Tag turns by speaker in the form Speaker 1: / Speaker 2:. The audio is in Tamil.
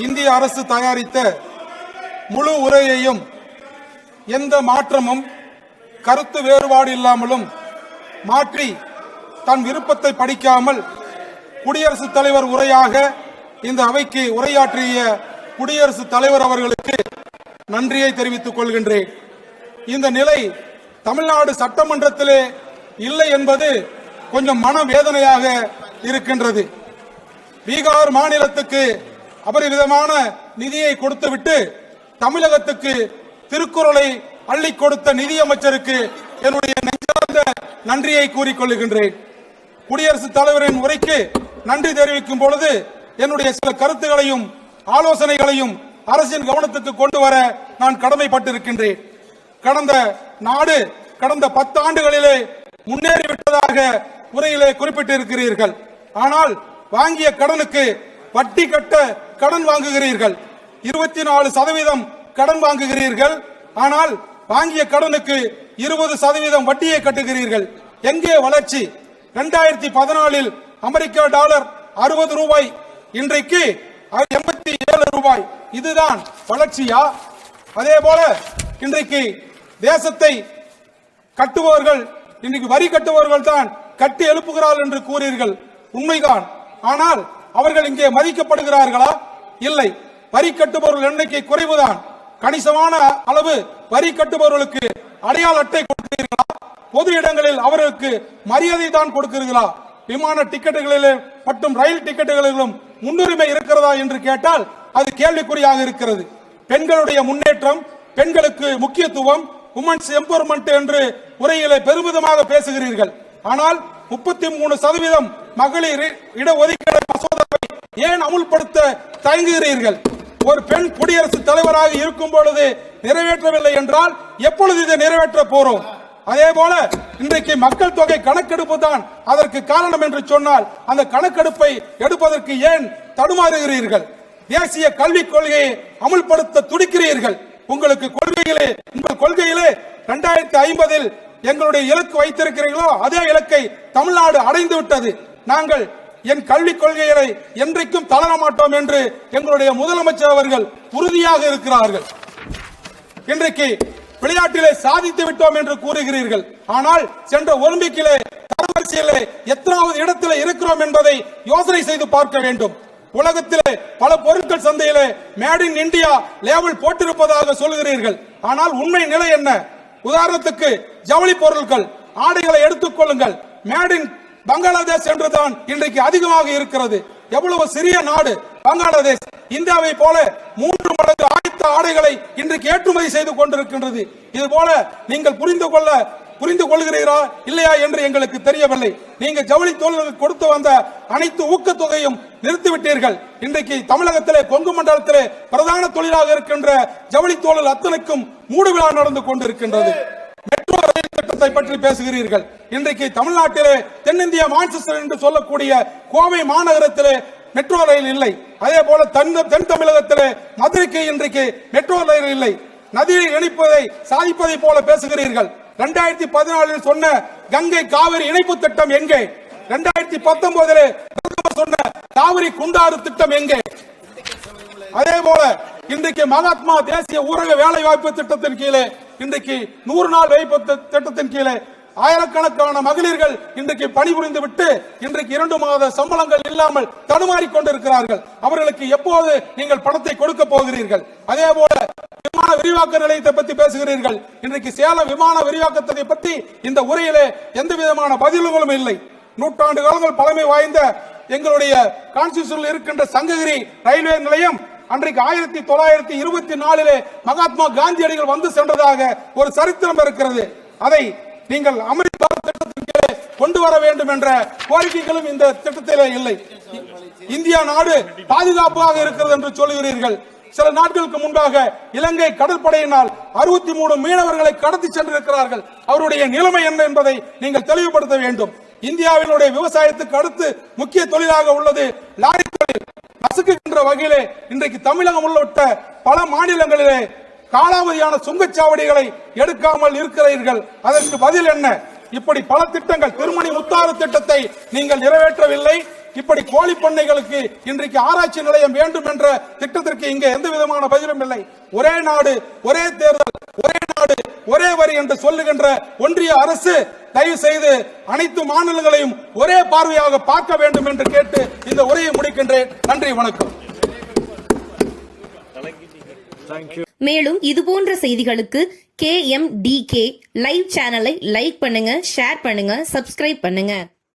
Speaker 1: இந்திய அரசு தயாரித்த முழு உரையையும் எந்த மாற்றமும் கருத்து வேறுபாடு இல்லாமலும் மாற்றி தன் விருப்பத்தை படிக்காமல் குடியரசுத் தலைவர் உரையாக இந்த அவைக்கு உரையாற்றிய குடியரசுத் தலைவர் அவர்களுக்கு நன்றியை தெரிவித்துக் கொள்கின்றேன். இந்த நிலை தமிழ்நாடு சட்டமன்றத்திலே இல்லை என்பது கொஞ்சம் மனவேதனையாக இருக்கின்றது. பீகார் மாநிலத்துக்கு அபரிவிதமான நிதியை கொடுத்துவிட்டு தமிழகத்துக்கு திருக்குறளை அள்ளி கொடுத்த நிதியமைச்சருக்கு என்னுடைய நெஞ்சார்ந்த நன்றியை கூறிக்கொள்கின்றேன். குடியரசுத் தலைவரின் உரைக்கு நன்றி தெரிவிக்கும் பொழுது என்னுடைய சில கருத்துகளையும் ஆலோசனைகளையும் அரசின் கவனத்துக்கு கொண்டு வர நான் கடமைப்பட்டிருக்கின்றேன். கடந்த 10 ஆண்டுகளிலே முன்னேறிவிட்டதாக உரையிலே குறிப்பிட்டிருக்கிறீர்கள். ஆனால் வாங்கிய கடனுக்கு வட்டி கட்ட கடன் வாங்குகிறீர்கள். 24% கடன் வாங்குகிறீர்கள். ஆனால் வாங்கிய கடனுக்கு 20% வட்டியை கட்டுகிறீர்கள். எங்கே வளர்ச்சி? 2014 அமெரிக்க டாலர் 60 ரூபாய், இன்றைக்கு 87 ரூபாய். இதுதான் வளர்ச்சியா? அதே போல இன்றைக்கு தேசத்தை கட்டுபவர்கள், இன்றைக்கு வரி கட்டுபவர்கள் தான் கட்டி எழுப்புகிறார்கள் என்று கூறீர்கள். உண்மைதான். ஆனால் அவர்கள் இங்கே மதிக்கப்படுகிறார்களா? இல்லை. வரி கட்டுபவர்கள் எண்ணிக்கை குறைவுதான். கணிசமான அளவு வரி கட்டுபவர்களுக்கு அடையாள அட்டை கொடுக்கிறீர்களா? பொது இடங்களில் அவர்களுக்கு மரியாதை தான் கொடுக்கிறீர்களா? விமான டிக்கெட்டுகளிலே மற்றும் ரயில் டிக்கெட்டுகளிலும் முன்னுரிமை இருக்கிறதா என்று கேட்டால் அது கேள்விக்குறியாக இருக்கிறது. பெண்களுடைய முன்னேற்றம், பெண்களுக்கு முக்கியத்துவம், உமன்ஸ் எம்பவர்மெண்ட் என்று உரையிலே பெருமிதமாக பேசுகிறீர்கள். ஆனால் 33% மகளிர் இடஒதுக்கீடு மசோதாவை ஏன் அமுல்படுத்த தயங்குகிறீர்கள்? ஒரு பெண் குடியரசுத் தலைவராக இருக்கும் பொழுது நிறைவேற்றவில்லை என்றால் எப்பொழுது இதை நிறைவேற்ற போறோம்? அதே போல இன்றைக்கு மக்கள் தொகை கணக்கெடுப்பு தான் அதற்கு காரணம் என்று சொன்னால் அந்த கணக்கெடுப்பை எடுப்பதற்கு ஏன் தடுமாறுகிறீர்கள்? தேசிய கல்விக் கொள்கையை அமுல்படுத்த துடிக்கிறீர்கள். உங்களுக்கு உங்கள் கொள்கையிலே 2050 எங்களுடைய இலக்கு வைத்திருக்கிறீர்களோ அதே இலக்கை தமிழ்நாடு அடைந்து விட்டது. நாங்கள் என் கல்விக் கொள்கைகளை என்றைக்கும் தளர மாட்டோம் என்று எங்களுடைய முதலமைச்சர் அவர்கள் உறுதியாக இருக்கிறார்கள். இன்றைக்கு விளையாட்டிலே சாதித்து விட்டோம் என்று கூறுகிறீர்கள். ஆனால் சென்ற ஒலிம்பிக்கிலே தரவரிசையிலே எத்தனாவது இடத்திலே இருக்கிறோம் என்பதை யோசனை செய்து பார்க்க வேண்டும். உலகத்திலே பல பொருட்கள் சந்தையிலே மேட் இன் இந்தியா லேபிள் போட்டிருப்பதாக சொல்கிறீர்கள். ஆனால் உண்மை நிலை என்ன? உதாரணத்துக்கு ஜவுளி பொருட்கள், ஆடைகளை எடுத்துக் கொள்ளுங்கள். மேட் இன் பங்களாதேஷ் என்றுதான் இன்றைக்கு அதிகமாக இருக்கிறது. எவ்வளவு சிறிய நாடு பங்களாதேஷ். இந்தியாவை போல 3 மடங்கு ஆயத்த ஆடைகளை இன்றைக்கு ஏற்றுமதி செய்து கொண்டிருக்கின்றது. இது போல நீங்கள் புரிந்து கொள்கிறீரா இல்லையா என்று எங்களுக்கு தெரியவில்லை. நீங்க ஜவுளி தொழிலுக்கு கொடுத்து வந்த அனைத்து ஊக்கத்தொகையும் நிறுத்திவிட்டீர்கள். இன்றைக்கு தமிழகத்திலே கொங்கு மண்டலத்திலே பிரதான தொழிலாக இருக்கின்ற ஜவுளி தொழில் அத்தனைக்கும் மூடு விழா நடந்து கொண்டிருக்கின்றது. மெட்ரோ ரயில் திட்டத்தை பற்றி பேசுகிறீர்கள். இன்றைக்கு தமிழ்நாட்டிலே தென்னிந்திய மான்செஸ்டர் என்று சொல்லக்கூடிய கோவை மாநகரத்திலே மெட்ரோ ரயில் இல்லை. அதே போல தென் தமிழகத்திலே மதுரைக்கு இன்றைக்கு மெட்ரோ ரயில் இல்லை. நதியை இணைப்பதை சாதிப்பதை போல பேசுகிறீர்கள். 2014 சொன்ன கங்கை காவிரி இணைப்பு திட்டம் எங்கே? 2019 சொன்ன காவிரி குண்டாறு திட்டம் எங்கே? அதே போல இன்றைக்கு மகாத்மா தேசிய ஊரக வேலை வாய்ப்பு திட்டத்தின் கீழே, இன்றைக்கு 100 நாள் வேலைவாய்ப்பு திட்டத்தின் கீழே ஆயிரக்கணக்கான மகளிர்கள் இன்றைக்கு பணிபுரிந்து விட்டு இன்றைக்கு 2 மாத சம்பளங்கள் இல்லாமல் தடுமாறி கொண்டிருக்கிறார்கள். அவர்களுக்கு எப்போது நீங்கள் பணத்தை கொடுக்க போகிறீர்கள்? அதே போல விமான விரிவாக்க நிலையத்தை பற்றி பேசுகிறீர்கள். இன்றைக்கு சேலம் விமான விரிவாக்கத்தை பற்றி இந்த உரையிலே எந்த விதமான பதில்களும் இல்லை. 100 ஆண்டு காலங்கள் பழமை வாய்ந்த எங்களுடைய கான்ஸ்டிடியூஷனில் இருக்கின்ற சங்ககிரி ரயில்வே நிலையம் அன்றைக்கு 1924 மகாத்மா காந்தியடிகள் வந்து சென்றதாக ஒரு சரித்திரம் இருக்கிறது. அதை நீங்கள் அமிர்த் பாரத் திட்டத்தின் கீழே கொண்டு வர வேண்டும் என்ற கோரிக்கைகளும் இந்த திட்டத்திலே இல்லை. இந்தியா நாடு பாதுகாப்பாக இருக்கிறது என்று சொல்கிறீர்கள். சில நாட்களுக்கு முன்பாக இலங்கை கடற்படையினால் 63 மீனவர்களை கடத்தி சென்றிருக்கிறார்கள். அவருடைய நிலைமை என்ன என்பதை நீங்கள் தெளிவுபடுத்த வேண்டும். இந்தியாவினுடைய விவசாயத்துக்கு அடுத்து முக்கிய தொழிலாக உள்ளது லாரி தொழில். நசுக்குகின்ற வகையிலே இன்றைக்கு தமிழகம் உள்ளிட்ட பல மாநிலங்களிலே காலாவதியான சுங்கச்சாவடிகளை எடுக்காமல் இருக்கிறீர்கள். அதற்கு பதில் என்ன? இப்படி பல திட்டங்கள், திருமணி முத்தாறு திட்டத்தை நீங்கள் நிறைவேற்றவில்லை. இப்படி கோழி பண்ணைகளுக்கு இன்றைக்கு ஆராய்ச்சி நிலையம் வேண்டும் என்ற திட்டத்திற்கு இங்கே எந்த விதமான பதிலும் இல்லை. ஒரே நாடு ஒரே தேர்தல், ஒரே நாடு ஒரே வரி என்று சொல்லுகின்ற ஒன்றிய அரசு தயவு செய்து அனைத்து மாநிலங்களையும் ஒரே பார்வையாக பார்க்க வேண்டும் என்று கேட்டு இந்த உரையை முடிக்கின்றேன். நன்றி, வணக்கம்.
Speaker 2: மேலும் இதுபோன்ற செய்திகளுக்கு KMDK லைவ் சேனலை லைக் பண்ணுங்க, ஷேர் பண்ணுங்க, சப்ஸ்கிரைப் பண்ணுங்க.